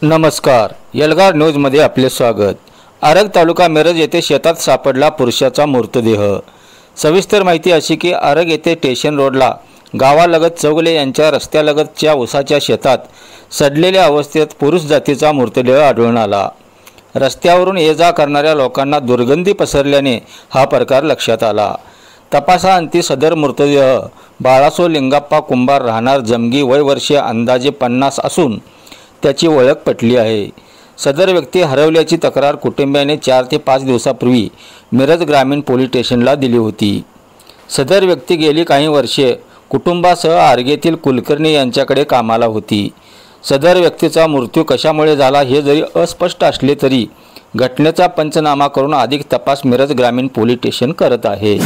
नमस्कार, एल्गार न्यूजमध्ये आपले स्वागत। आरग तालुका मिरज येथे शेतात सापडला पुरुषाचा मृतदेह। सविस्तर माहिती अशी की आरग येथे स्टेशन रोडला गावालगत चौगले यांच्या रस्त्यालगतच्या ऊसाच्या शेतात सडलेल्या अवस्थेत पुरुष जातीचा मृतदेह आढळून आला। रस्त्यावरून ये जा करणाऱ्या लोकांना दुर्गंधी पसरल्याने हा प्रकार लक्षात आला। तपासाअंती सदर मृतदेह बाळासो लिंगाप्पा कुंभार राहणार जमगी, वय वर्षे अंदाजे 50 असून त्याची ओळख पटली आहे। सदर व्यक्ती हरवल्याची तक्रार कुटुंबियाने 4 ते 5 दिवसापूर्वी मिरज ग्रामीण पोलीस स्टेशनला दिली होती। सदर व्यक्ती गेली काही वर्षे कुटुंबासह आर्गेतील कुलकर्णी यांच्याकडे कामाला होती। सदर व्यक्तीचा मृत्यू कशामुळे झाला हे जरी अस्पष्ट असले तरी घटनेचा पंचनामा करून अधिक तपास मिरज ग्रामीण पोलीस स्टेशन करत आहे।